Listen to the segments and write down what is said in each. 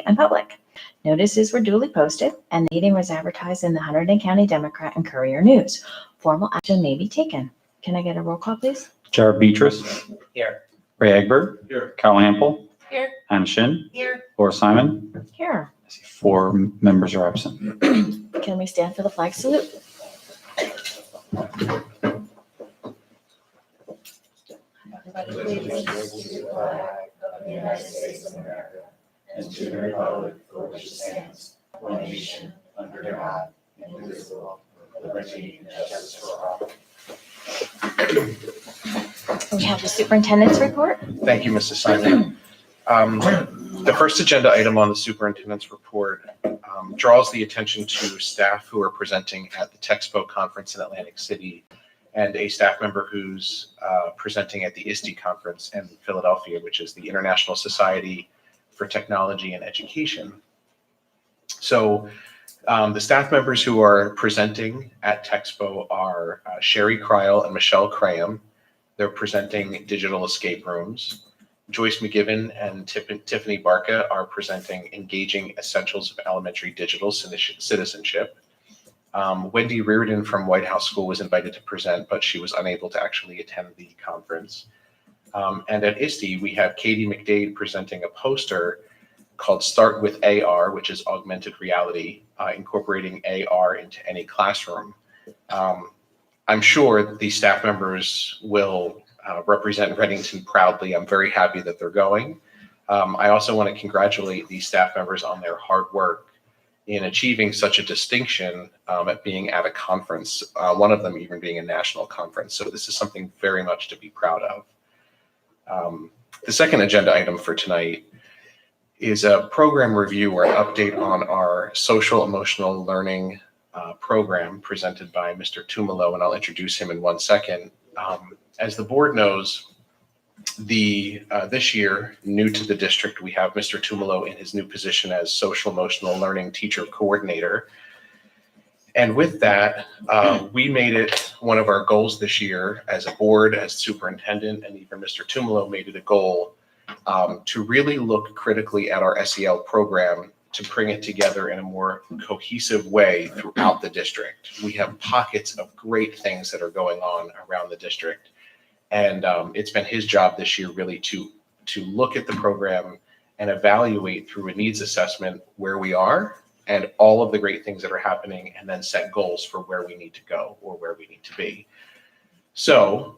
and public. Notices were duly posted, and the meeting was advertised in the Hunterdon County Democrat and Courier News. Formal action may be taken. Can I get a roll call, please? Jared Beatrice. Here. Ray Egbert. Here. Kyle Hample. Here. Anna Shin. Here. Laura Simon. Here. I see 4 members are absent. Can we stand for the flag salute? Everybody please to the flag of the United States of America and to the republic for which it stands, one nation, under God, indivisible, with liberty and justice for all. We have the superintendent's report. Thank you, Mrs. Simon. The first agenda item on the superintendent's report draws the attention to staff who are presenting at the Texpo conference in Atlantic City and a staff member who's presenting at the ISTE conference in Philadelphia, which is the International Society for Technology and Education. So the staff members who are presenting at Texpo are Sherry Kryl and Michelle Graham. They're presenting digital escape rooms. Joyce McGiven and Tiffany Barca are presenting engaging essentials of elementary digital citizenship. Wendy Reardon from White House School was invited to present, but she was unable to actually attend the conference. And at ISTE, we have Katie McDade presenting a poster called Start with AR, which is augmented reality, incorporating AR into any classroom. I'm sure that these staff members will represent Reddington proudly. I'm very happy that they're going. I also want to congratulate these staff members on their hard work in achieving such a distinction at being at a conference, one of them even being a national conference. So this is something very much to be proud of. The second agenda item for tonight is a program review or an update on our social emotional learning program presented by Mr. Tumalo, and I'll introduce him in 1 second. As the board knows, this year, new to the district, we have Mr. Tumalo in his new position as social emotional learning teacher coordinator. And with that, we made it one of our goals this year as a board, as superintendent, and even Mr. Tumalo made it a goal to really look critically at our SEL program to bring it together in a more cohesive way throughout the district. We have pockets of great things that are going on around the district. And it's been his job this year really to look at the program and evaluate through a needs assessment where we are and all of the great things that are happening, and then set goals for where we need to go or where we need to be. So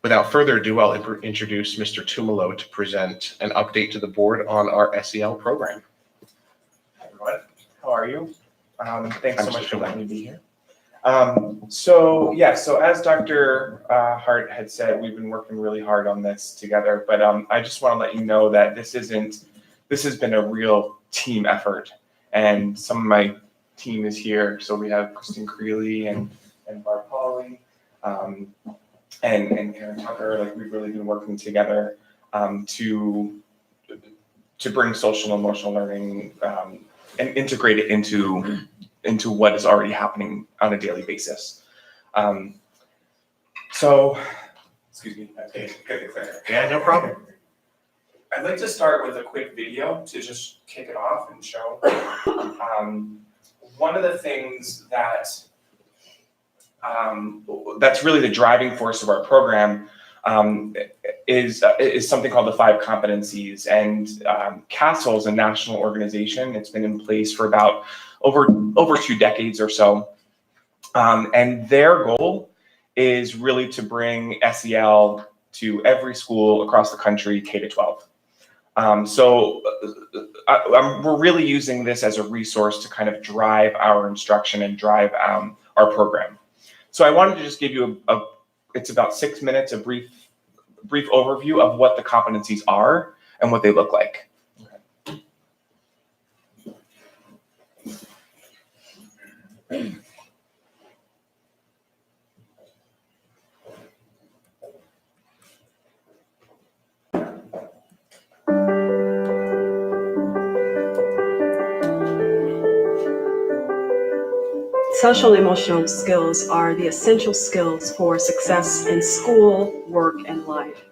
without further ado, I'll introduce Mr. Tumalo to present an update to the board on our SEL program. Hi, everyone. How are you? Thanks so much for letting me be here. So as Dr. Hart had said, we've been working really hard on this together, but I just want to let you know that this has been a real team effort, and some of my team is here. So we have Kristen Creeley and Barb Pauley, and Karen Tucker. Like, we've really been working together to bring social and emotional learning and integrate it into what is already happening on a daily basis. So, excuse me, I get the clear. Yeah, no problem. I'd like to start with a quick video to just kick it off and show. One of the things that's really the driving force of our program is something called the 5 competencies. And CASEL is a national organization. It's been in place for about over 2 decades or so. And their goal is really to bring SEL to every school across the country, K to 12. We're really using this as a resource to kind of drive our instruction and drive our program. So I wanted to just give you it's about 6 minutes, a brief overview of what the competencies are and what they look like. Okay. Social emotional skills are the essential skills for success in school, work, and life.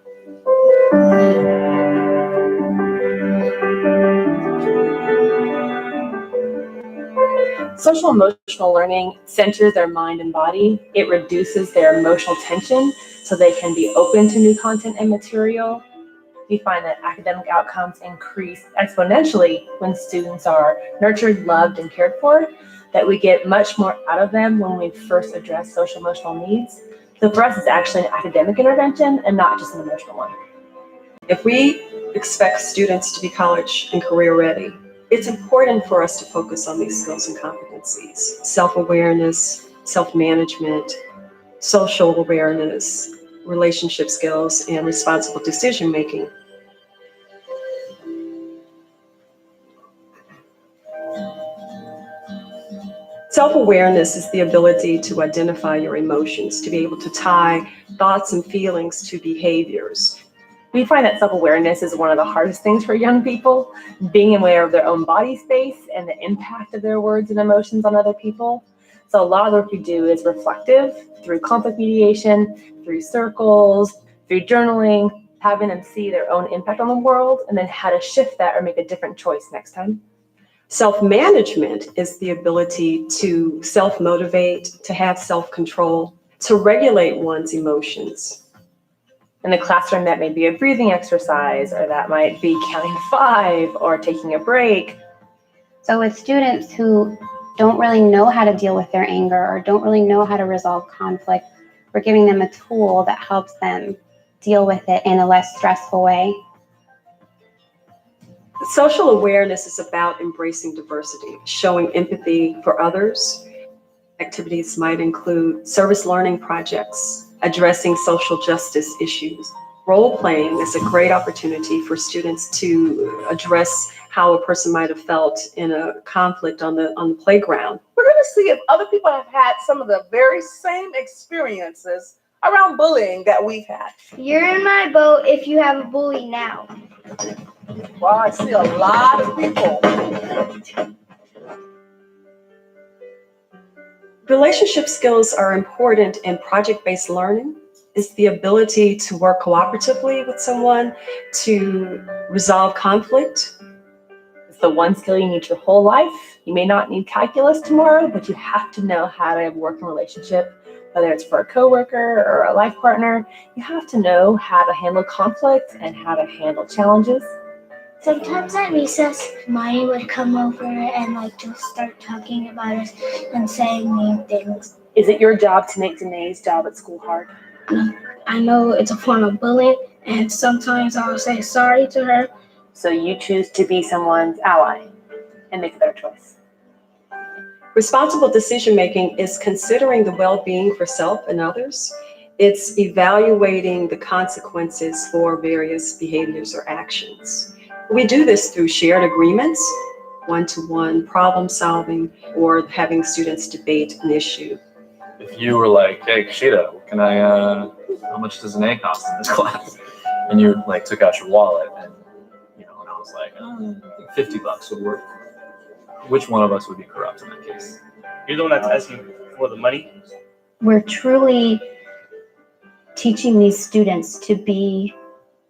Social emotional learning centers their mind and body. It reduces their emotional tension so they can be open to new content and material. We find that academic outcomes increase exponentially when students are nurtured, loved, and cared for, that we get much more out of them when we first address social emotional needs. So for us, it's actually an academic intervention and not just an emotional one. If we expect students to be college and career ready, it's important for us to focus on these skills and competencies: self-awareness, self-management, social awareness, relationship skills, and responsible decision-making. Self-awareness is the ability to identify your emotions, to be able to tie thoughts and feelings to behaviors. We find that self-awareness is one of the hardest things for young people, being aware of their own body space and the impact of their words and emotions on other people. So a lot of the work we do is reflective through conflict mediation, through circles, through journaling, having them see their own impact on the world and then how to shift that or make a different choice next time. Self-management is the ability to self-motivate, to have self-control, to regulate one's emotions. In the classroom, that may be a breathing exercise, or that might be counting to 5 or taking a break. So with students who don't really know how to deal with their anger or don't really know how to resolve conflict, we're giving them a tool that helps them deal with it in a less stressful way. Social awareness is about embracing diversity, showing empathy for others. Activities might include service learning projects, addressing social justice issues. Role-playing is a great opportunity for students to address how a person might have felt in a conflict on the playground. We're going to see if other people have had some of the very same experiences around bullying that we've had. You're in my boat if you have a bully now. Well, I see a lot of people. Relationship skills are important in project-based learning. It's the ability to work cooperatively with someone, to resolve conflict. It's the one skill you need your whole life. You may not need calculus tomorrow, but you have to know how to work in a relationship, whether it's for a coworker or a life partner. You have to know how to handle conflict and how to handle challenges. Sometimes at recess, Maya would come over and just start talking about us and saying mean things. Is it your job to make Danae's job at school hard? I know it's a form of bullying, and sometimes I'll say sorry to her. So you choose to be someone's ally and make a better choice. Responsible decision-making is considering the well-being for self and others. It's evaluating the consequences for various behaviors or actions. We do this through shared agreements, one-to-one problem solving, or having students debate an issue. If you were like, hey, Kashida, how much does an A cost in this class? And you took out your wallet and I was like, I think $50 would work. Which one of us would be corrupt in that case? You're the one that's asking for the money? We're truly teaching these students to be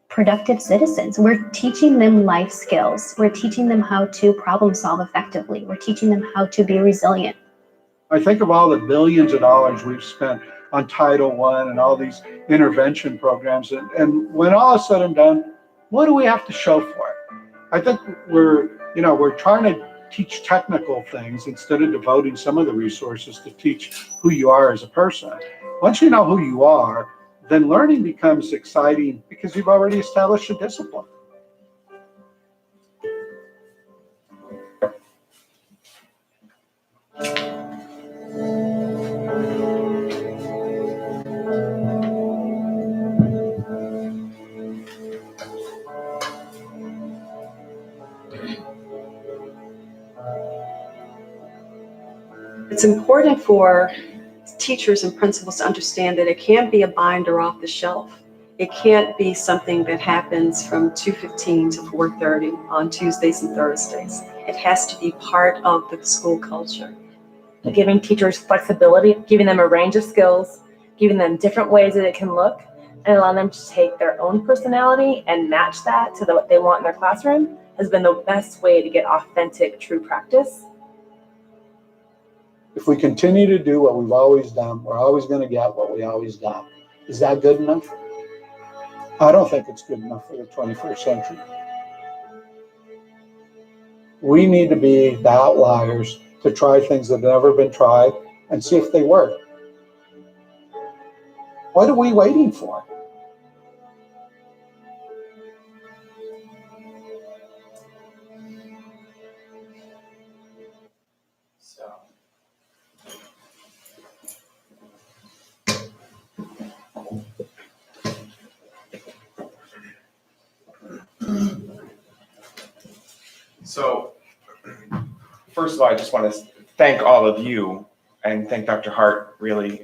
productive citizens. We're teaching them life skills. We're teaching them how to problem solve effectively. We're teaching them how to be resilient. I think of all the billions of dollars we've spent on Title I and all these intervention programs. And when all is said and done, what do we have to show for it? I think we're trying to teach technical things instead of devoting some of the resources to teach who you are as a person. Once you know who you are, then learning becomes exciting because you've already established a discipline. It's important for teachers and principals to understand that it can't be a binder off the shelf. It can't be something that happens from 2:15 to 4:30 on Tuesdays and Thursdays. It has to be part of the school culture. Giving teachers flexibility, giving them a range of skills, giving them different ways that it can look, and allowing them to take their own personality and match that to what they want in their classroom has been the best way to get authentic, true practice. If we continue to do what we've always done, we're always going to get what we always got. Is that good enough? I don't think it's good enough for the 21st century. We need to be the outliers to try things that have never been tried and see if they work. What are we waiting for? So, first of all, I just want to thank all of you and thank Dr. Hart really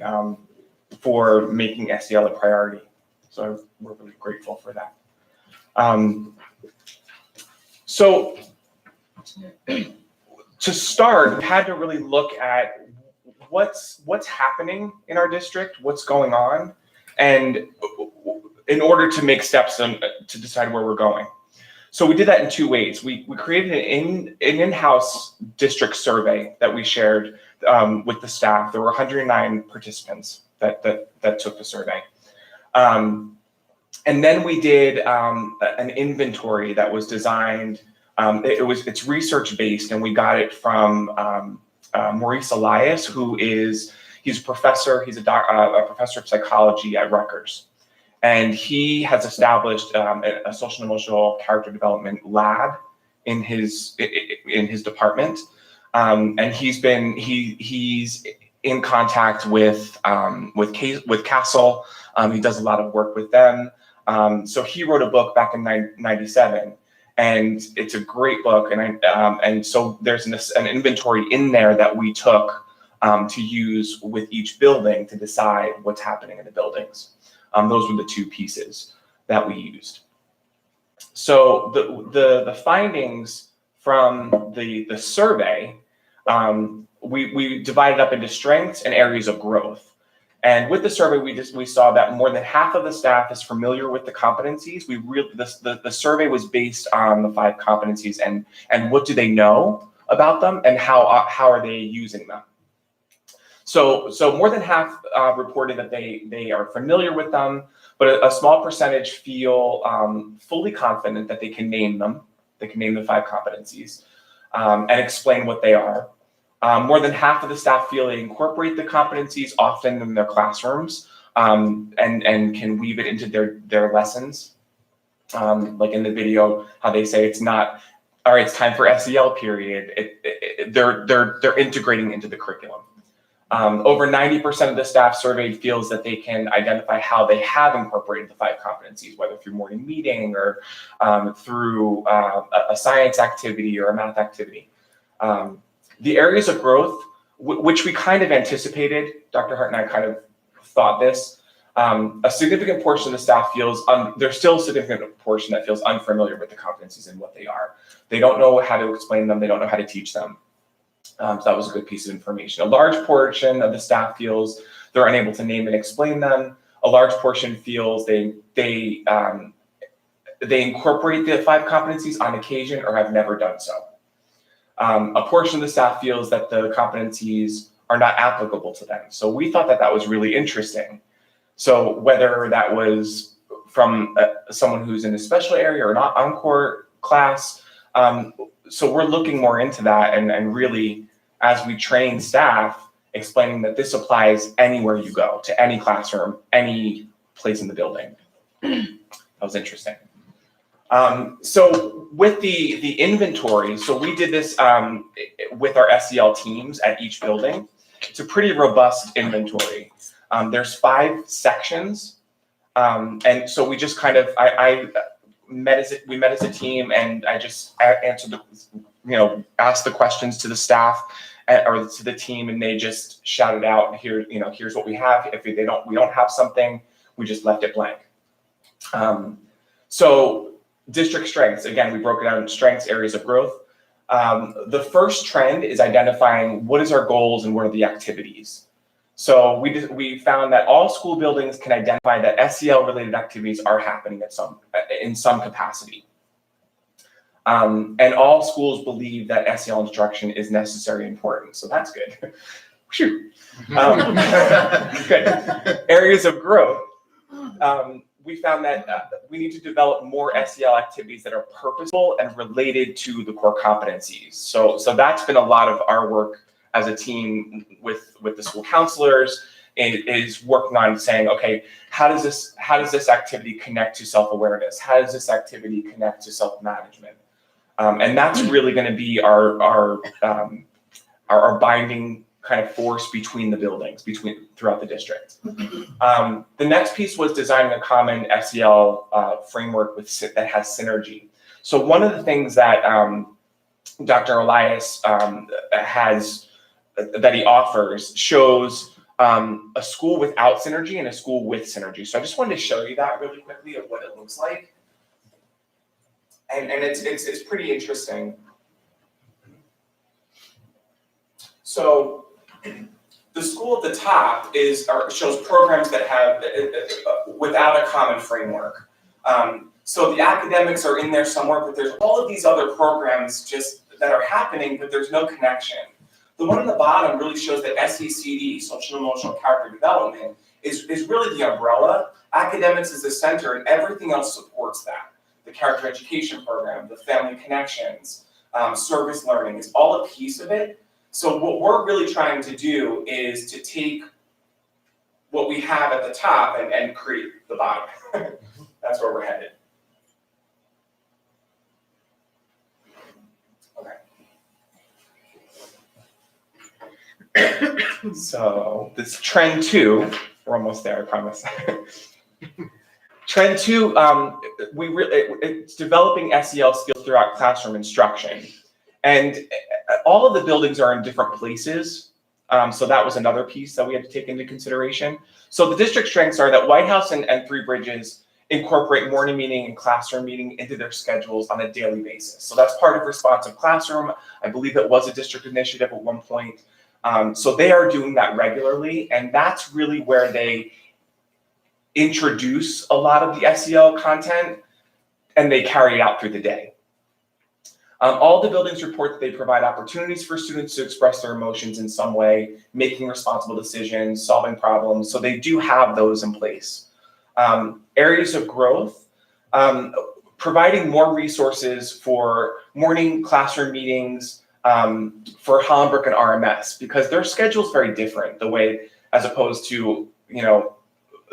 for making SEL a priority. So we're really grateful for that. So to start, we had to really look at what's happening in our district, what's going on, and in order to make steps to decide where we're going. So we did that in two ways. We created an in-house district survey that we shared with the staff. There were 109 participants that took the survey. And then we did an inventory that was designed. It's research-based, and we got it from Maurice Elias, he's a professor. He's a professor of psychology at Rutgers. And he has established a social and emotional character development lab in his department, and he's in contact with Castle. He does a lot of work with them. So he wrote a book back in '97, and it's a great book. And so there's an inventory in there that we took to use with each building to decide what's happening in the buildings. Those were the two pieces that we used. So the findings from the survey, we divided up into strengths and areas of growth. And with the survey, we saw that more than half of the staff is familiar with the competencies. The survey was based on the 5 competencies and what do they know about them and how are they using them. So more than half reported that they are familiar with them, but a small percentage feel fully confident that they can name them. They can name the 5 competencies and explain what they are. More than half of the staff feel they incorporate the competencies often in their classrooms and can weave it into their lessons. Like in the video, how they say it's not, all right, it's time for SEL period. They're integrating into the curriculum. Over 90% of the staff surveyed feels that they can identify how they have incorporated the 5 competencies, whether through morning meeting or through a science activity or a math activity. The areas of growth, which we kind of anticipated, Dr. Hart and I kind of thought this, a significant portion of the staff feels, there's still a significant portion that feels unfamiliar with the competencies and what they are. They don't know how to explain them, they don't know how to teach them. So that was a good piece of information. A large portion of the staff feels they're unable to name and explain them. A large portion feels they incorporate the 5 competencies on occasion or have never done so. A portion of the staff feels that the competencies are not applicable to them. So we thought that was really interesting. So whether that was from someone who's in a special area or not encore class, so we're looking more into that and really, as we train staff, explaining that this applies anywhere you go, to any classroom, any place in the building. That was interesting. So with the inventory, so we did this with our SEL teams at each building. It's a pretty robust inventory. There's 5 sections. And so we just kind of, we met as a team, and I just answered asked the questions to the staff or to the team, and they just shouted out, here's what we have. If we don't have something, we just left it blank. So district strengths, again, we broke it down into strengths, areas of growth. The first trend is identifying what is our goals and what are the activities. So we found that all school buildings can identify that SEL-related activities are happening in some capacity. And all schools believe that SEL instruction is necessary and important, so that's good. Phew. Good. Areas of growth. We found that we need to develop more SEL activities that are purposeful and related to the core competencies. So that's been a lot of our work as a team with the school counselors, is working on saying, okay, how does this activity connect to self-awareness? How does this activity connect to self-management? And that's really going to be our binding kind of force between the buildings, throughout the district. The next piece was designing a common SEL framework that has synergy. So one of the things that Dr. Elias that he offers shows a school without synergy and a school with synergy. So I just wanted to show you that really quickly of what it looks like. And it's pretty interesting. So the school at the top shows programs that have without a common framework. So the academics are in there somewhere, but there's all of these other programs just that are happening, but there's no connection. The one on the bottom really shows that SECD, social emotional character development, is really the umbrella. Academics is the center, and everything else supports that. The character education program, the family connections, service learning is all a piece of it. So what we're really trying to do is to take what we have at the top and create the bottom. That's where we're headed. Okay. So this trend 2, we're almost there, I promise. Trend 2, it's developing SEL skills throughout classroom instruction. And all of the buildings are in different places. So that was another piece that we had to take into consideration. So the district strengths are that White House and Three Bridges incorporate morning meeting and classroom meeting into their schedules on a daily basis. So that's part of Responsive Classroom. I believe it was a district initiative at one point. So they are doing that regularly, and that's really where they introduce a lot of the SEL content, and they carry it out through the day. All the buildings report that they provide opportunities for students to express their emotions in some way, making responsible decisions, solving problems. So they do have those in place. Areas of growth, providing more resources for morning classroom meetings for Hollenbrook and RMS, because their schedule is very different, the way, as opposed to,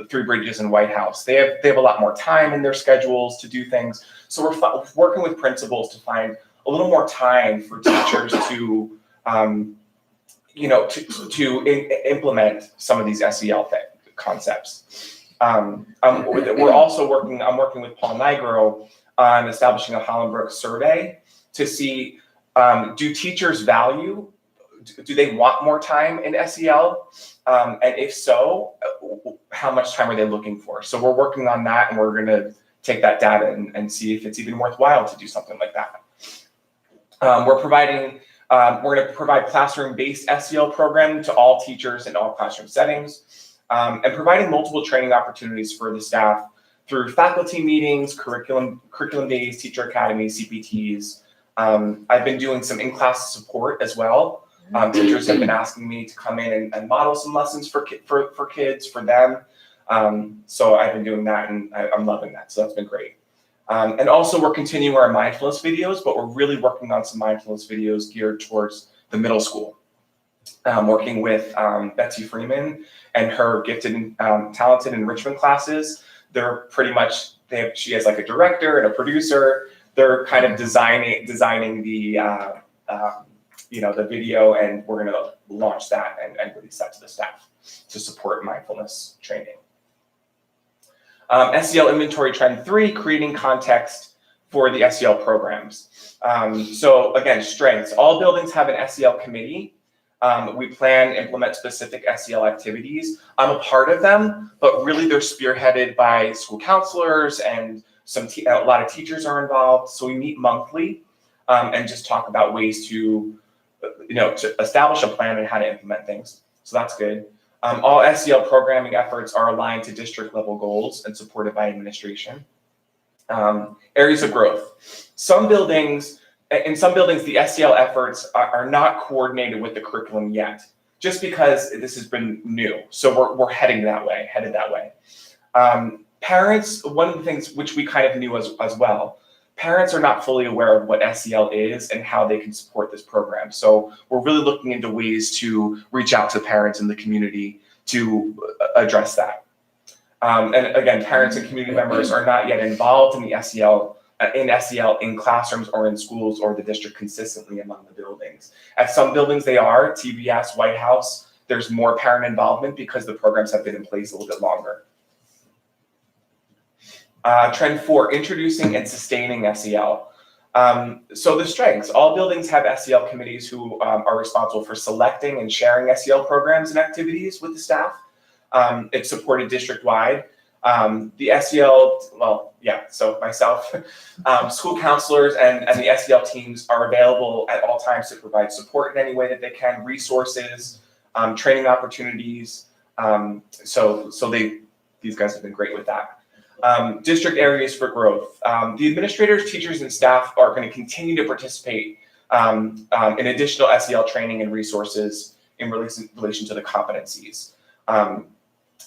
Three Bridges and White House. They have a lot more time in their schedules to do things. So we're working with principals to find a little more time for teachers to, implement some of these SEL concepts. We're also working. I'm working with Paul Nigro on establishing a Hollenbrook survey to see, do teachers value? Do they want more time in SEL? And if so, how much time are they looking for? So we're working on that, and we're going to take that data and see if it's even worthwhile to do something like that. We're going to provide classroom-based SEL programming to all teachers in all classroom settings, and providing multiple training opportunities for the staff through faculty meetings, curriculum days, teacher academies, CPTs. I've been doing some in-class support as well. Teachers have been asking me to come in and model some lessons for kids, for them. So I've been doing that, and I'm loving that. So that's been great. And also we're continuing our mindfulness videos, but we're really working on some mindfulness videos geared towards the middle school. Working with Betsy Freeman and her gifted and talented enrichment classes. They're pretty much, she has like a director and a producer. They're kind of designing the the video, and we're going to launch that and release that to the staff to support mindfulness training. SEL inventory trend 3, creating context for the SEL programs. So again, strengths. All buildings have an SEL committee. We plan to implement specific SEL activities. I'm a part of them, but really they're spearheaded by school counselors, and a lot of teachers are involved. So we meet monthly and just talk about ways to establish a plan and how to implement things. So that's good. All SEL programming efforts are aligned to district level goals and supported by administration. Areas of growth. In some buildings, the SEL efforts are not coordinated with the curriculum yet, just because this has been new. So we're headed that way. Parents, one of the things which we kind of knew as well, parents are not fully aware of what SEL is and how they can support this program. So we're really looking into ways to reach out to parents in the community to address that. And again, parents and community members are not yet involved in the SEL in classrooms or in schools or the district consistently among the buildings. At some buildings they are, TBS, White House, there's more parent involvement because the programs have been in place a little bit longer. Trend 4, introducing and sustaining SEL. So the strengths, all buildings have SEL committees who are responsible for selecting and sharing SEL programs and activities with the staff. It's supported district-wide. The SEL, so myself, school counselors and the SEL teams are available at all times to provide support in any way that they can, resources, training opportunities. These guys have been great with that. District areas for growth. The administrators, teachers, and staff are going to continue to participate in additional SEL training and resources in relation to the competencies.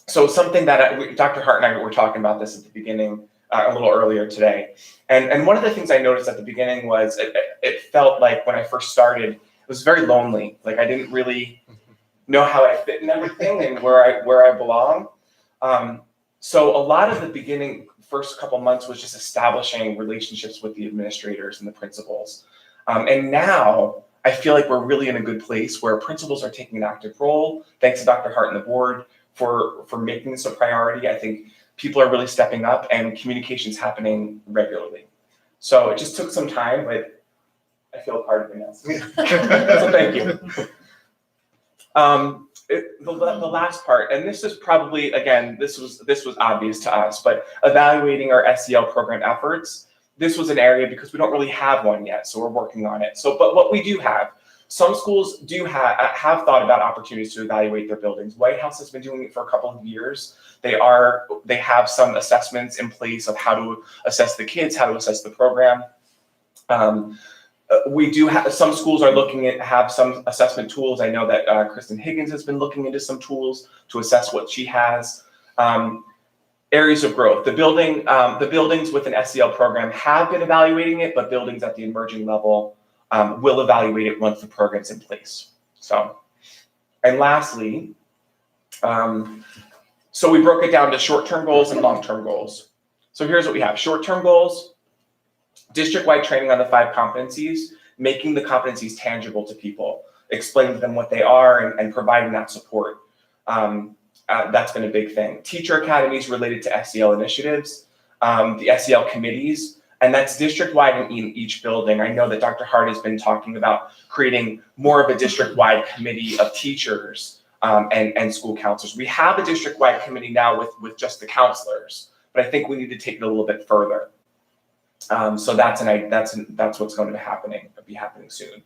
So something that Dr. Hart and I were talking about this at the beginning, a little earlier today. And one of the things I noticed at the beginning was it felt like when I first started, it was very lonely. Like I didn't really know how I fit in everything and where I belong. So a lot of the beginning, first couple months was just establishing relationships with the administrators and the principals. And now I feel like we're really in a good place where principals are taking an active role. Thanks to Dr. Hart and the board for making this a priority. I think people are really stepping up and communication's happening regularly. So it just took some time, but I feel a part of it now. So thank you. The last part, and this is probably, again, this was obvious to us, but evaluating our SEL program efforts, this was an area because we don't really have one yet, so we're working on it. But what we do have, some schools do have thought about opportunities to evaluate their buildings. White House has been doing it for a couple of years. They have some assessments in place of how to assess the kids, how to assess the program. We do have, some schools are looking at, have some assessment tools. I know that Kristen Higgins has been looking into some tools to assess what she has. Areas of growth. The buildings with an SEL program have been evaluating it, but buildings at the emerging level will evaluate it once the program's in place. So, and lastly, so we broke it down to short-term goals and long-term goals. So here's what we have. Short-term goals, district-wide training on the 5 competencies, making the competencies tangible to people, explaining to them what they are and providing that support. That's been a big thing. Teacher academies related to SEL initiatives, the SEL committees, and that's district-wide in each building. I know that Dr. Hart has been talking about creating more of a district-wide committee of teachers and school counselors. We have a district-wide committee now with just the counselors, but I think we need to take it a little bit further. So that's what's going to be happening soon,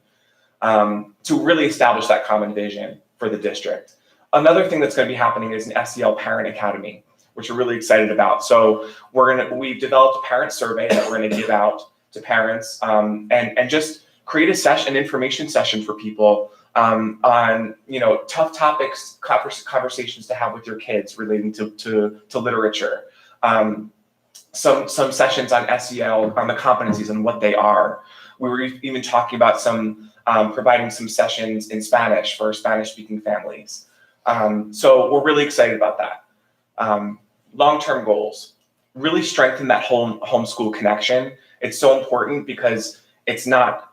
to really establish that common vision for the district. Another thing that's going to be happening is an SEL Parent Academy, which we're really excited about. So we've developed a parent survey that we're going to give out to parents and just create an information session for people on tough topics, conversations to have with your kids relating to literature. Some sessions on SEL, on the competencies and what they are. We were even talking about providing some sessions in Spanish for Spanish-speaking families. So we're really excited about that. Long-term goals, really strengthen that homeschool connection. It's so important because it's not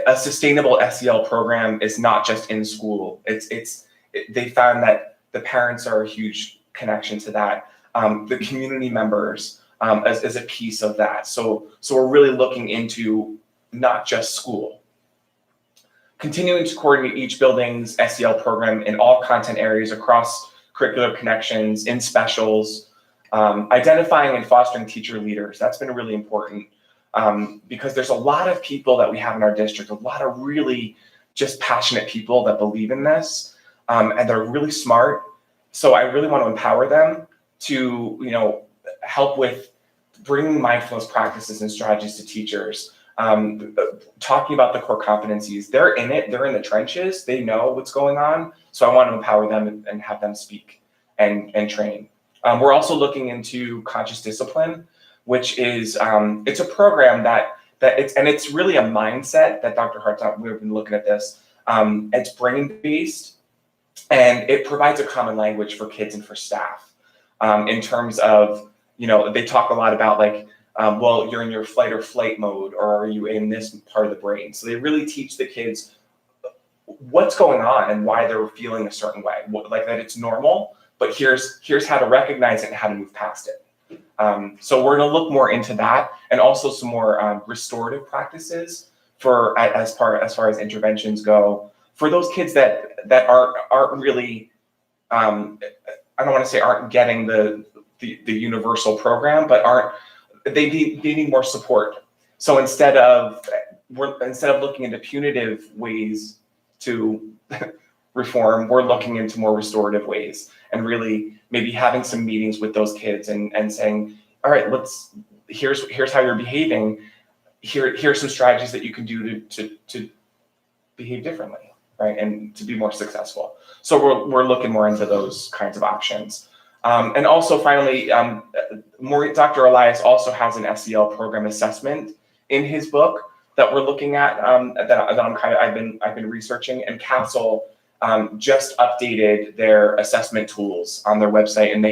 a sustainable SEL program is not just in school. They found that the parents are a huge connection to that. The community members as a piece of that. So we're really looking into not just school. Continuing to coordinate each building's SEL program in all content areas across curricular connections, in specials, identifying and fostering teacher leaders. That's been really important because there's a lot of people that we have in our district, a lot of really just passionate people that believe in this, and they're really smart. So I really want to empower them to, help with bringing mindfulness practices and strategies to teachers. talking about the core competencies. They're in it, they're in the trenches, they know what's going on. So I want to empower them and have them speak and train. We're also looking into conscious discipline, which is, it's a program it's really a mindset that Dr. Hart's we've been looking at this. It's brain-based, and it provides a common language for kids and for staff in terms of, they talk a lot about like, well, you're in your fight or flight mode, or are you in this part of the brain? So they really teach the kids what's going on and why they're feeling a certain way, like that it's normal, but here's how to recognize it and how to move past it. So we're going to look more into that, and also some more restorative practices for as far as interventions go for those kids that aren't really I don't want to say aren't getting the universal program, but they need more support. So instead of looking into punitive ways to reform, we're looking into more restorative ways, and really maybe having some meetings with those kids and saying, all right, here's how you're behaving. Here's some strategies that you can do to behave differently, right? And to be more successful. So we're looking more into those kinds of options. And also finally, Dr. Elias also has an SEL program assessment in his book that we're looking at, I've been researching, and Castle just updated their assessment tools on their website, and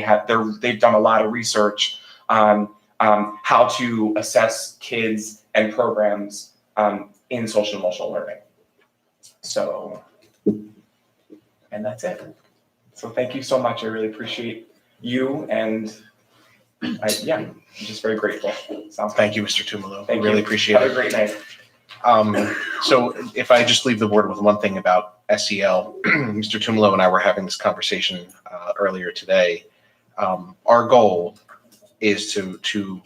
they've done a lot of research on how to assess kids and programs in social emotional learning. So, and that's it. So thank you so much. I really appreciate you, and I'm just very grateful. Thank you, Mr. Tumalo. Thank really you. appreciate it. Have a great night. So if I just leave the board with one thing about SEL, Mr. Tumalo and I were having this conversation earlier today. Our goal is to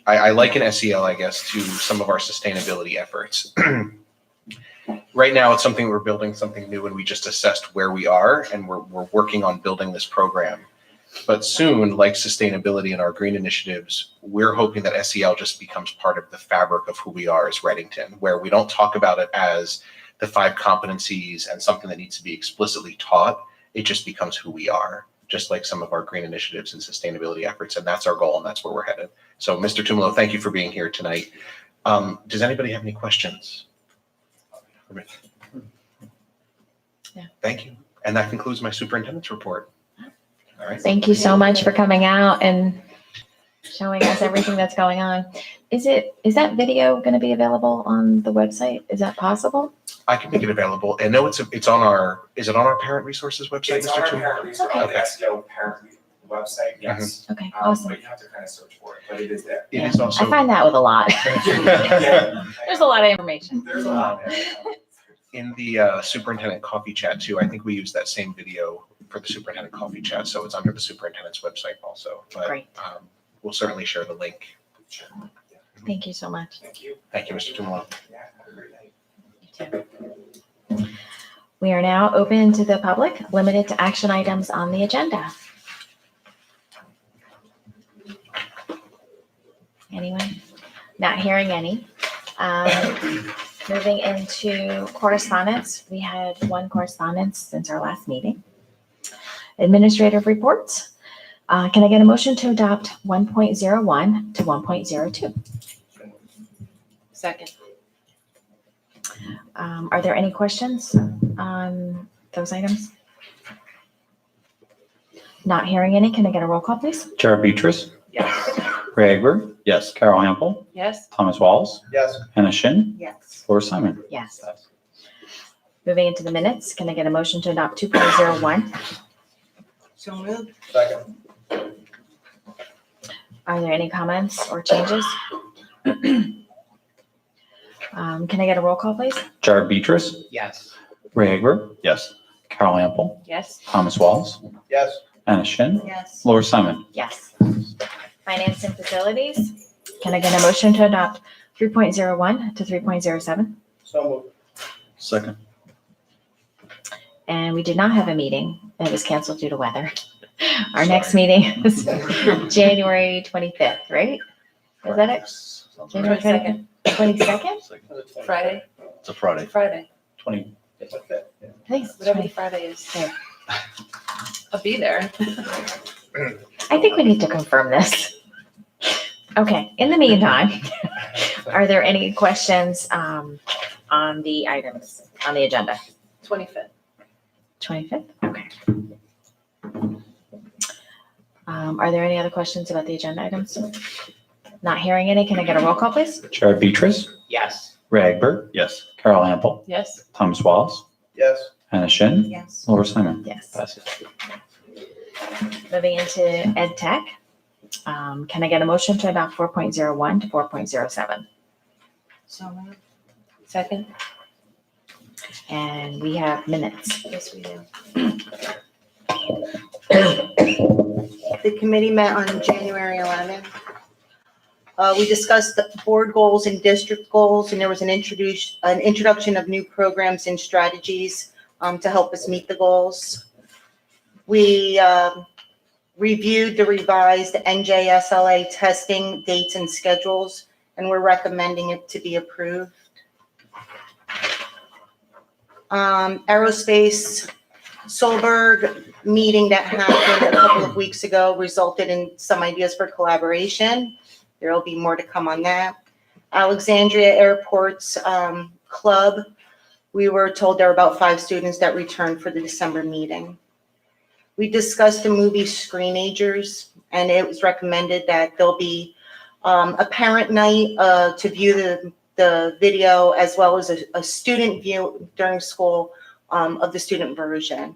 I liken SEL, I guess, to some of our sustainability efforts. Right now, it's something we're building something new, and we just assessed where we are, and we're working on building this program. But soon, like sustainability and our green initiatives, we're hoping that SEL just becomes part of the fabric of who we are as Reddington, where we don't talk about it as the 5 competencies and something that needs to be explicitly taught. It just becomes who we are, just like some of our green initiatives and sustainability efforts. And that's our goal, and that's where we're headed. So Mr. Tumalo, thank you for being here tonight. Does anybody have any questions? Yeah. Thank you. And that concludes my superintendent's report. All right. Thank you so much for coming out and showing us everything that's going on. Is that video going to be available on the website? Is that possible? I can make it available. And no, is it on our parent resources website, It's Mr. on our Tumalo? parent resource, Okay. the SEO parent website, yes. Okay, awesome. But you have to kind of search for it, but it is there. It is also. I find that with a lot. Yeah. There's a lot of information. There's a lot there. In the superintendent coffee chat too, I think we use that same video for the superintendent coffee chat, so it's under the superintendent's website also. But Great. We'll certainly share the link. Sure. Yeah. Thank you so much. Thank you. Thank you, Mr. Tumalo. Yeah, have a great night. You too. We are now open to the public, limited to action items on the agenda. Anyone? Not hearing any. Moving into correspondence, we had one correspondence since our last meeting. Administrative reports. Can I get a motion to adopt 1.01 to 1.02? Second. Are there any questions on those items? Not hearing any. Can I get a roll call, please? Jared Beatrice, Yes. Ray Egbert. Yes. Carol Hample, Yes. Thomas Walls, Yes. Hannah Shin, Yes. Laura Simon. Yes. Moving into the minutes, can I get a motion to adopt 2.01? So moved. Second. Are there any comments or changes? Can I get a roll call, please? Jared Beatrice, Yes. Ray Egbert. Yes. Carol Hample, Yes. Thomas Walls, Yes. Hannah Shin, Yes. Laura Simon. Yes. Finance and facilities, can I get a motion to adopt 3.01 to 3.07? So moved. Second. And we did not have a meeting. It was canceled due to weather. Our next meeting is January 25th, right? Is that it? January 25th? 22nd? Friday, It's a Friday. Friday, 20. I think it's whatever the 20. Friday is. Okay. I'll be there. I think we need to confirm this. Okay, in the meantime, are there any questions on the items on the agenda? 25th. 25th? Okay. Are there any other questions about the agenda items? Not hearing any, can I get a roll call, please? Jared Beatrice, Yes. Ray Egbert, Yes. Carol Hample, Yes. Thomas Wallace, Yes. Hannah Shin, Yes. Laura Simon. Yes. Passes. Moving into Ed Tech, can I get a motion to adopt 4.01 to 4.07? So moved. Second? And we have minutes. Yes, we do. The committee met on January 11th. We discussed the board goals and district goals, and there was an introduction of new programs and strategies to help us meet the goals. We reviewed the revised NJSLA testing dates and schedules, and we're recommending it to be approved. Aerospace Solberg meeting that happened a couple of weeks ago resulted in some ideas for collaboration. There will be more to come on that. Alexandria Airport's club, we were told there are about 5 students that returned for the December meeting. We discussed the movie Screenagers, and it was recommended that there'll be a parent night to view the video, as well as a student view during school of the student version.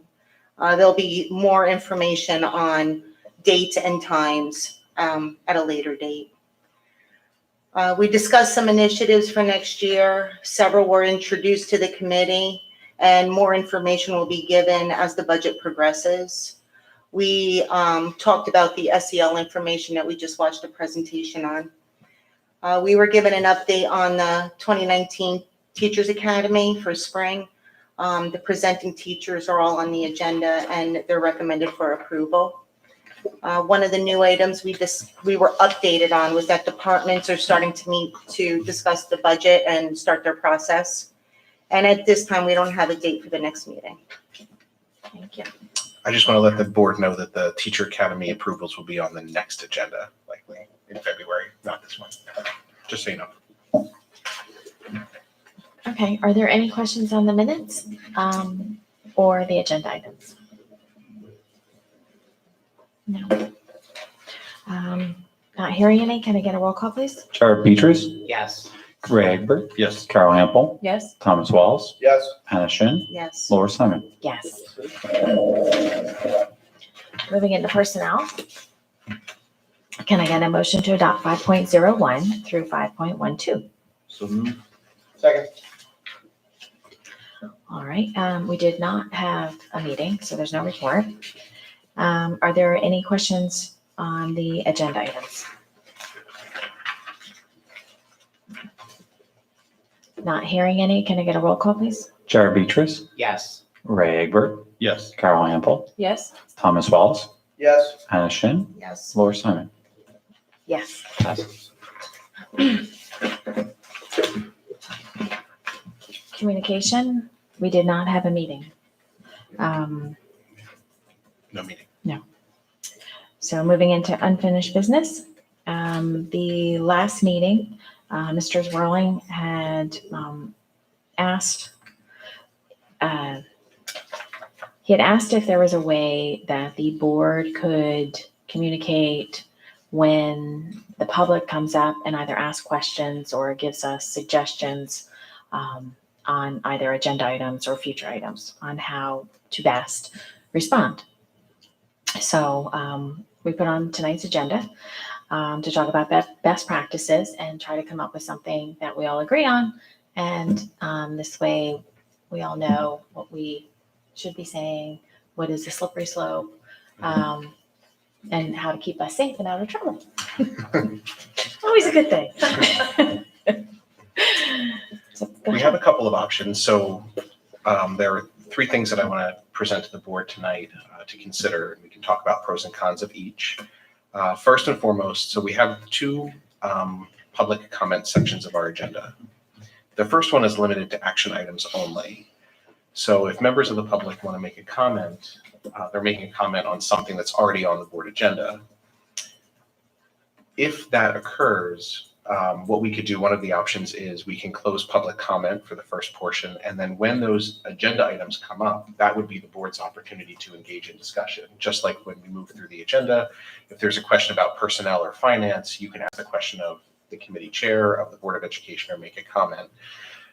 There'll be more information on dates and times at a later date. We discussed some initiatives for next year. Several were introduced to the committee, and more information will be given as the budget progresses. We talked about the SEL information that we just watched a presentation on. We were given an update on the 2019 Teachers Academy for spring. The presenting teachers are all on the agenda, and they're recommended for approval. One of the new items we were updated on was that departments are starting to meet to discuss the budget and start their process. And at this time, we don't have a date for the next meeting. Thank you. I just want to let the board know that the Teacher Academy approvals will be on the next agenda, likely in February, not this one. Just so you know. Okay, are there any questions on the minutes or the agenda items? No. Not hearing any, can I get a roll call, please? Jared Beatrice, Yes. Ray Egbert, Yes. Carol Hample, Yes. Thomas Wallace, Yes. Hannah Shin, Yes. Laura Simon. Yes. Moving into personnel. Can I get a motion to adopt 5.01 through 5.12? So moved. Second. All right, we did not have a meeting, so there's no report. Are there any questions on the agenda items? Not hearing any, can I get a roll call, please? Jared Beatrice, Yes. Ray Egbert, Yes. Carol Hample, Yes. Thomas Wallace, Yes. Hannah Shin, Yes. Laura Simon. Yes. Passes. Communication, we did not have a meeting. No meeting. So moving into unfinished business, the last meeting, Mr. Zwirling had asked, he had asked if there was a way that the board could communicate when the public comes up and either asks questions or gives us suggestions on either agenda items or future items on how to best respond. So we put on tonight's agenda to talk about best practices and try to come up with something that we all agree on. And this way we all know what we should be saying, what is the slippery slope, and how to keep us safe and out of trouble. Always a good thing. So, We have a couple of options. So there are 3 things that I want to present to the board tonight to consider. We can talk about pros and cons of each. First and foremost, so we have 2 public comment sections of our agenda. The first one is limited to action items only. So if members of the public want to make a comment, they're making a comment on something that's already on the board agenda. If that occurs, what we could do, one of the options is we can close public comment for the first portion, and then when those agenda items come up, that would be the board's opportunity to engage in discussion. Just like when we move through the agenda, if there's a question about personnel or finance, you can ask the question of the committee chair of the Board of Education or make a comment.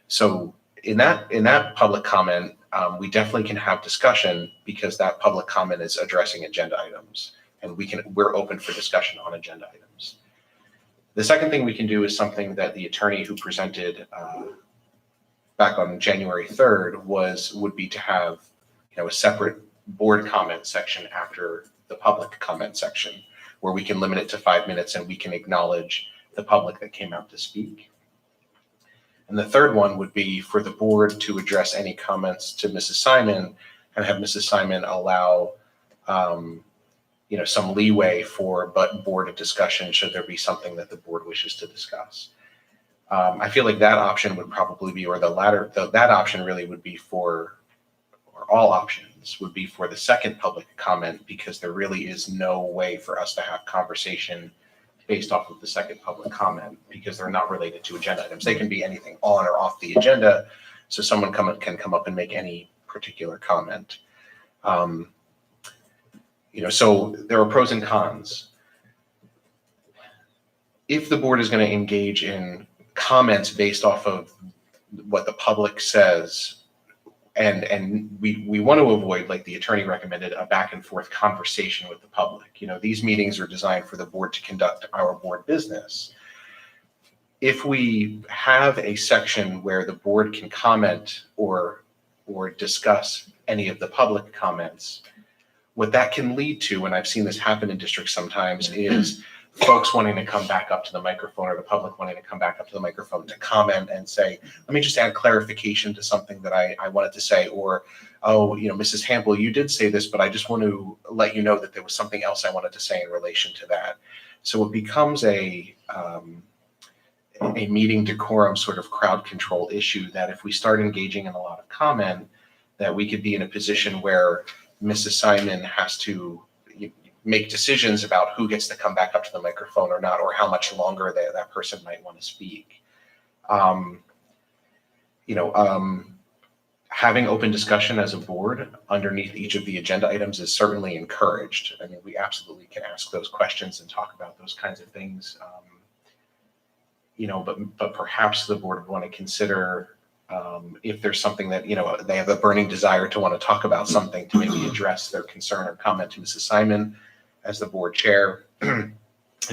So in that public comment, we definitely can have discussion because that public comment is addressing agenda items, and we're open for discussion on agenda items. The second thing we can do is something that the attorney who presented back on January 3rd would be to have, a separate board comment section after the public comment section, where we can limit it to 5 minutes and we can acknowledge the public that came out to speak. And the third one would be for the board to address any comments to Mrs. Simon and have Mrs. Simon allow some leeway for board discussion should there be something that the board wishes to discuss. I feel like that option would probably be, or that option really would be or all options would be for the second public comment, because there really is no way for us to have conversation based off of the second public comment because they're not related to agenda items. They can be anything on or off the agenda, so someone can come up and make any particular comment. So there are pros and cons. If the board is going to engage in comments based off of what the public says, and we want to avoid, like the attorney recommended, a back and forth conversation with the public. These meetings are designed for the board to conduct our board business. If we have a section where the board can comment or discuss any of the public comments, what that can lead to, and I've seen this happen in districts sometimes, is folks wanting to come back up to the microphone, or the public wanting to come back up to the microphone to comment and say, let me just add clarification to something that I wanted to say, or, Mrs. Hample, you did say this, but I just want to let you know that there was something else I wanted to say in relation to that. So it becomes a meeting decorum sort of crowd control issue that if we start engaging in a lot of comment, that we could be in a position where Mrs. Simon has to make decisions about who gets to come back up to the microphone or not, or how much longer that person might want to speak. Having open discussion as a board underneath each of the agenda items is certainly encouraged. I mean, we absolutely can ask those questions and talk about those kinds of things. But perhaps the board would want to consider if there's something that, they have a burning desire to want to talk about something, to maybe address their concern or comment to Mrs. Simon as the board chair and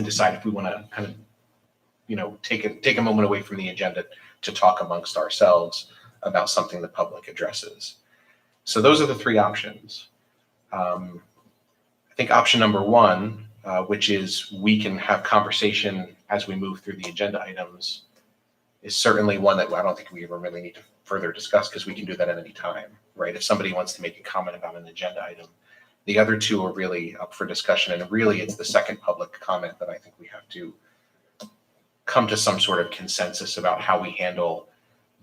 decide if we want to kind of, take a moment away from the agenda to talk amongst ourselves about something the public addresses. So those are the three options. I think option number one, which is we can have conversation as we move through the agenda items, is certainly one that I don't think we ever really need to further discuss, because we can do that at any time, right? If somebody wants to make a comment about an agenda item, the other two are really up for discussion. And really it's the second public comment that I think we have to come to some sort of consensus about how we handle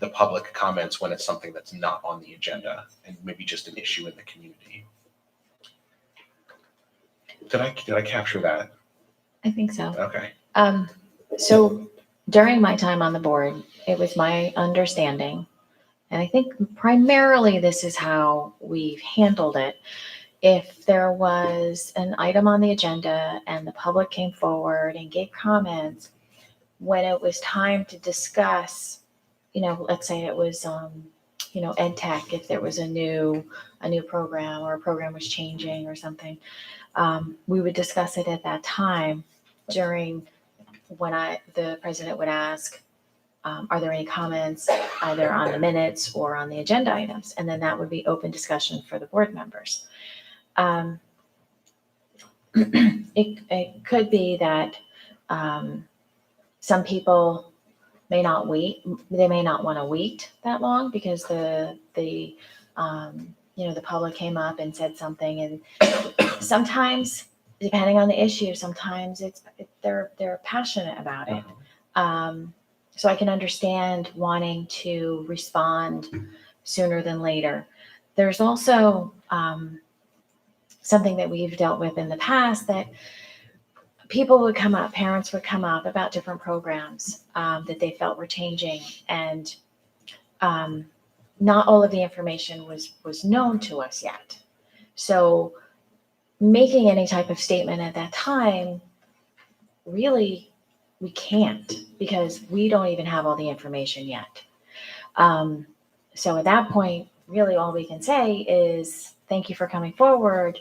the public comments when it's something that's not on the agenda and maybe just an issue in the community. Did I capture that? I think so. Okay. So during my time on the board, it was my understanding, and I think primarily this is how we've handled it. If there was an item on the agenda and the public came forward and gave comments, when it was time to discuss, let's say it was, ed tech, if there was a new program or a program was changing or something, we would discuss it at that time during when the president would ask, are there any comments either on the minutes or on the agenda items? And then that would be open discussion for the board members. It could be that some people may not wait. They may not want to wait that long because the public came up and said something, and sometimes, depending on the issue, sometimes they're passionate about it. So I can understand wanting to respond sooner than later. There's also something that we've dealt with in the past, that people would come up, parents would come up about different programs that they felt were changing, and not all of the information was known to us yet. So making any type of statement at that time, really, we can't, because we don't even have all the information yet. So at that point, really all we can say is, thank you for coming forward.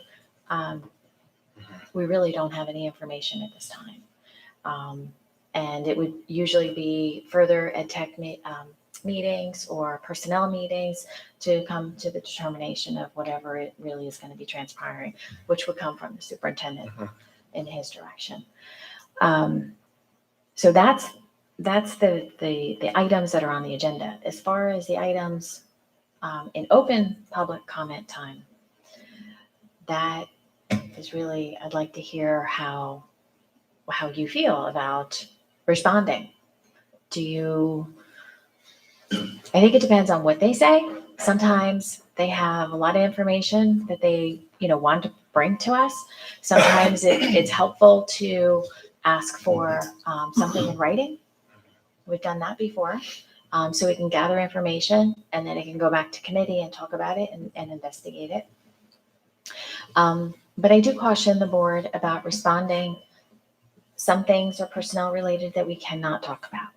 We really don't have any information at this time. And it would usually be further ed tech meetings or personnel meetings to come to the determination of whatever it really is going to be transpiring, which would come from the superintendent in his direction. So that's the items that are on the agenda. As far as the items in open public comment time, that is really, I'd like to hear how you feel about responding. I think it depends on what they say. Sometimes they have a lot of information that they, want to bring to us. Sometimes it's helpful to ask for something in writing. We've done that before. So we can gather information, and then it can go back to committee and talk about it and investigate it. But I do caution the board about responding. Some things are personnel related that we cannot talk about.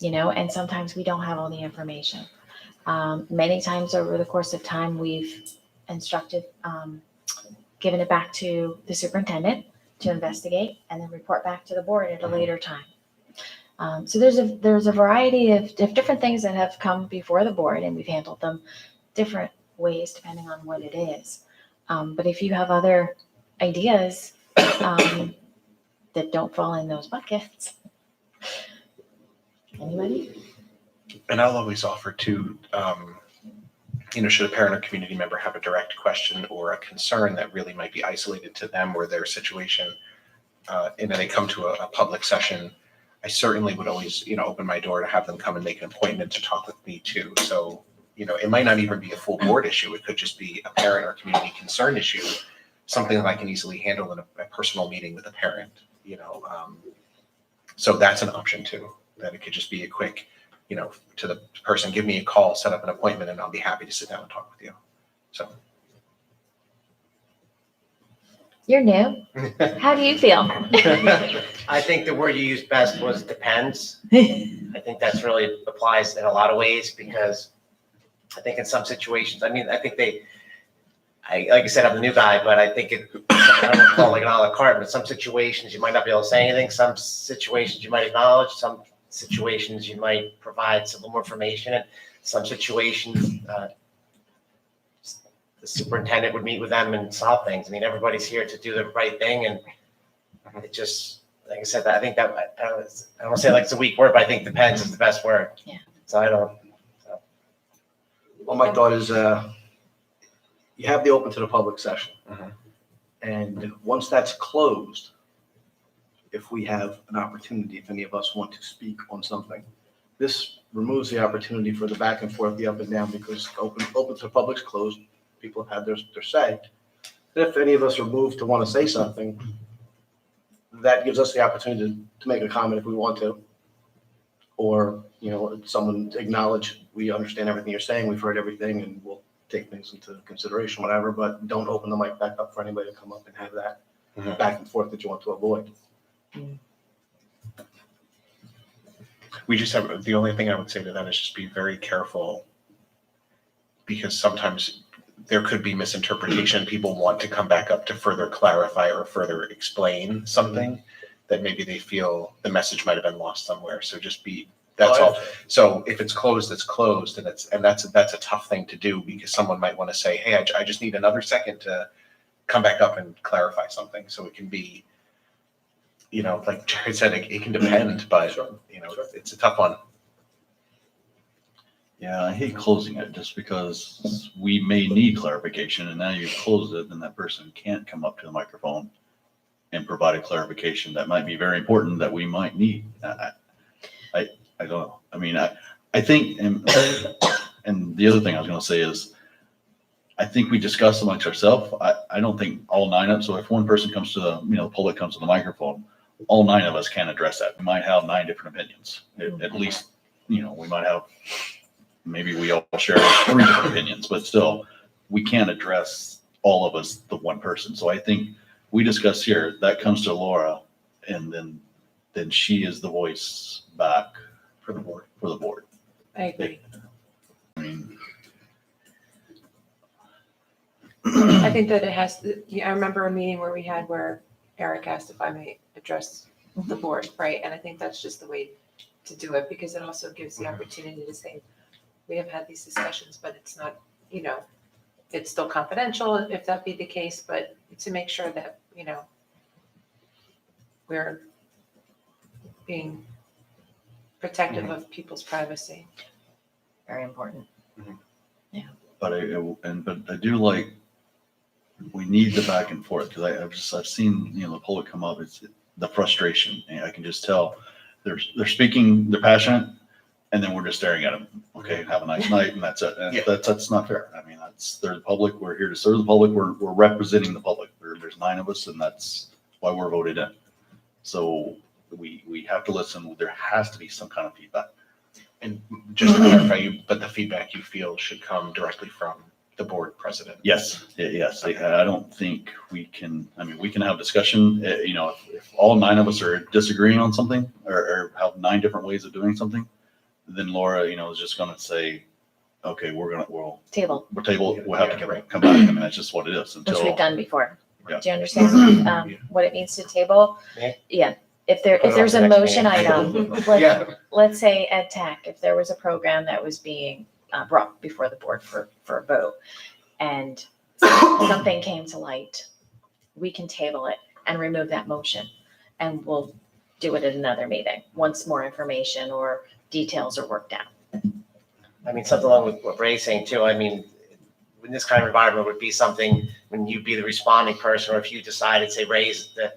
And sometimes we don't have all the information. Many times over the course of time, we've instructed, given it back to the superintendent to investigate and then report back to the board at a later time. So there's a variety of different things that have come before the board, and we've handled them different ways depending on what it is. But if you have other ideas that don't fall in those buckets, anybody? And I'll always offer to, should a parent or community member have a direct question or a concern that really might be isolated to them or their situation, and then they come to a public session, I certainly would always, open my door to have them come and make an appointment to talk with me too. So, it might not even be a full board issue. It could just be a parent or community concern issue, something that I can easily handle in a personal meeting with a parent, So that's an option too, that it could just be a quick, to the person, give me a call, set up an appointment, and I'll be happy to sit down and talk with you. So. You're new. How do you feel? I think the word you used best was depends. I think that's really applies in a lot of ways, because I think in some situations, like I said, I'm the new guy, but I think I don't call it like an a la carte, but some situations you might not be able to say anything. Some situations you might acknowledge. Some situations you might provide some more information. And some situations, the superintendent would meet with them and solve things. I mean, everybody's here to do the right thing, and it just, like I said, I think that I don't want to say like it's a weak word, but I think depends is the best word. Yeah. So I don't. Well, my thought is, you have the open to the public session, and once that's closed, if we have an opportunity, if any of us want to speak on something, this removes the opportunity for the back and forth, the up and down, because open to the public's closed. People have had their say. If any of us are moved to want to say something, that gives us the opportunity to make a comment if we want to, or someone acknowledge, we understand everything you're saying, we've heard everything, and we'll take things into consideration, whatever. But don't open the mic back up for anybody to come up and have that back and forth that you want to avoid. We just have, the only thing I would say to that is just be very careful, because sometimes there could be misinterpretation. People want to come back up to further clarify or further explain something that maybe they feel the message might have been lost somewhere. So just that's all. So if it's closed, it's closed, and that's a tough thing to do, because someone might want to say, hey, I just need another second to come back up and clarify something. So it can be, like Jared said, it can depend, but it's a tough one. Yeah, I hate closing it just because we may need clarification, and now you've closed it, and that person can't come up to the microphone and provided clarification that might be very important that we might need. I don't know. I mean, I think, and the other thing I was gonna say is, I think we discuss amongst ourselves. I don't think all 9 of, so if one person comes to the, the public comes to the microphone, all 9 of us can address that. We might have 9 different opinions. At least, we might have, maybe we all share 3 different opinions, but still, we can't address all of us, the one person. So I think we discuss here, that comes to Laura, and then she is the voice back For the board. for the board. I agree. I mean, I think that it has, I remember a meeting where we had where Eric asked if I may address the board, right? And I think that's just the way to do it, because it also gives the opportunity to say, we have had these discussions, but it's not, it's still confidential if that be the case, but to make sure that, we're being protective of people's privacy. Very important. but I do like, we need the back and forth, because I've seen, the public come up, it's the frustration, and I can just tell they're speaking, they're passionate, and then we're just staring at them. Okay, have a nice night, and that's it. And that's not fair. I mean, they're the public. We're here to serve the public. We're representing the public. There's 9 of us, and that's why we're voted in. So we have to listen. There has to be some kind of feedback. And just to clarify, but the feedback you feel should come directly from the board president. Yes. I don't think we can, we can have discussion, if all 9 of us are disagreeing on something or have 9 different ways of doing something, then Laura, is just going to say, okay, we'll Table, we'll have to come back. That's just what it is which we've done before. Yeah. Do you understand what it means to table? Yeah. Yeah. If there's a motion item, let's say ed tech, if there was a program that was being brought before the board for a vote and something came to light, we can table it and remove that motion, and we'll do it at another meeting once more information or details are worked out. Something along with what Ray's saying too, in this kind of environment would be something when you'd be the responding person, or if you decided, say, Ray's the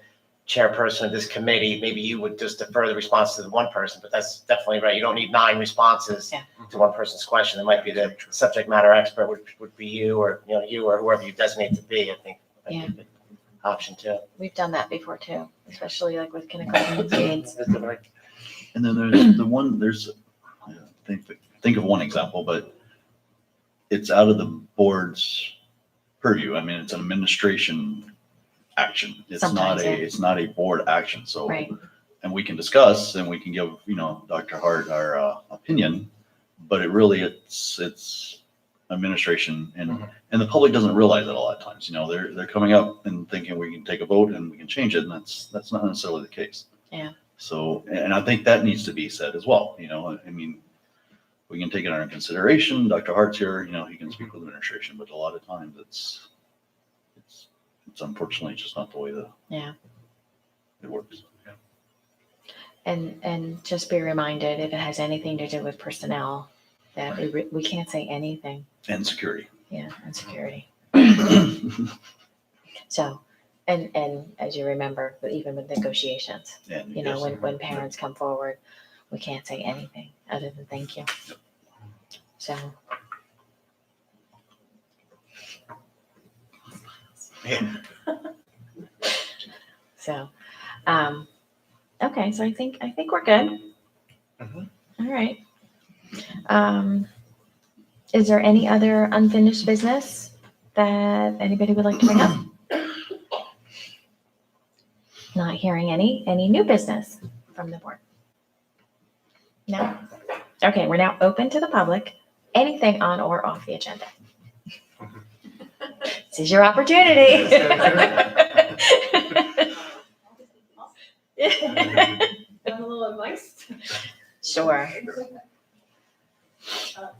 chairperson of this committee, maybe you would just defer the response to the one person, but that's definitely right. You don't need 9 responses to one person's question. It might be the subject matter expert would be you or whoever you designate to be. I think that'd be a good option too. We've done that before too, especially like with kindergarten kids. And then there's think of one example, but it's out of the board's purview. It's an administration action. It's not a board action. So, right. And we can discuss and we can give, Dr. Hart our opinion, but it's administration and the public doesn't realize it a lot of times. They're coming up and thinking we can take a vote and we can change it. And that's not necessarily the case. Yeah. So, and I think that needs to be said as well. We can take it under consideration. Dr. Hart's here, he can speak with administration, but a lot of times it's unfortunately just not the way that it works. And just be reminded, if it has anything to do with personnel, that we can't say anything. And security. Yeah, and security. So, and as you remember, but even with negotiations, when parents come forward, we can't say anything other than thank you. So. Yeah. So, okay, so I think we're good. Mhm. All right. Is there any other unfinished business that anybody would like to bring up? Not hearing any new business from the board. No? Okay, we're now open to the public. Anything on or off the agenda? This is your opportunity. A little advice? Sure.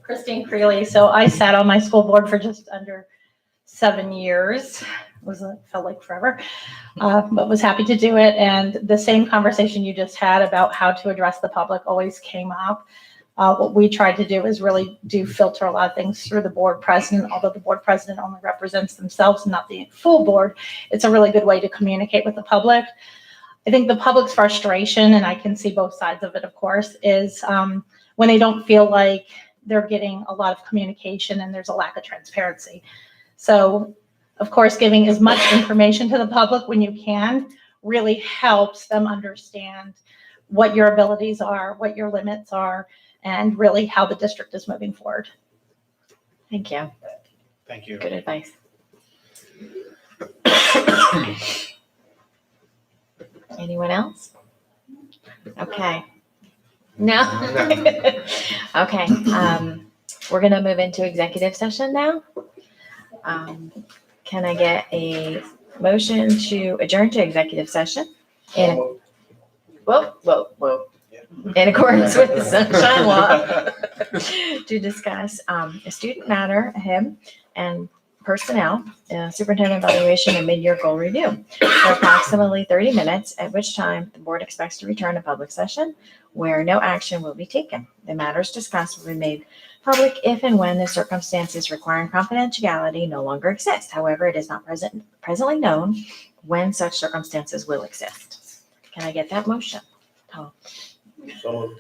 Christine Creeley. So I sat on my school board for just under 7 years. Felt like forever, but was happy to do it. And the same conversation you just had about how to address the public always came up. What we try to do is really do filter a lot of things through the board president, although the board president only represents themselves and not the full board. It's a really good way to communicate with the public. I think the public's frustration, and I can see both sides of it, of course, is when they don't feel like they're getting a lot of communication and there's a lack of transparency. So, of course, giving as much information to the public when you can really helps them understand what your abilities are, what your limits are, and really how the district is moving forward. Thank you. Thank you. Good advice. Anyone else? Okay. No? Okay, we're gonna move into executive session now. Can I get a motion to adjourn to executive session? In accordance with the sunshine law to discuss a student matter, him, and personnel, superintendent evaluation and mid-year goal review for approximately 30 minutes, at which time the board expects to return to public session where no action will be taken. The matters discussed will be made public if and when the circumstances requiring confidentiality no longer exist. However, it is not presently known when such circumstances will exist. Can I get that motion? Oh. So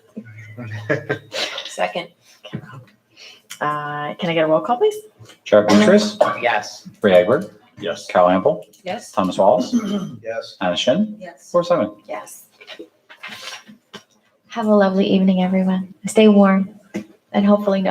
Second. Can I get a roll call, please? Chuck Petras, Yes. Ray Egbert, Yes. Kyle Hample, Yes. Thomas Wallace, yes. Anna Shin, Yes. Laura Simon. Yes. Have a lovely evening, everyone. Stay warm and hopefully no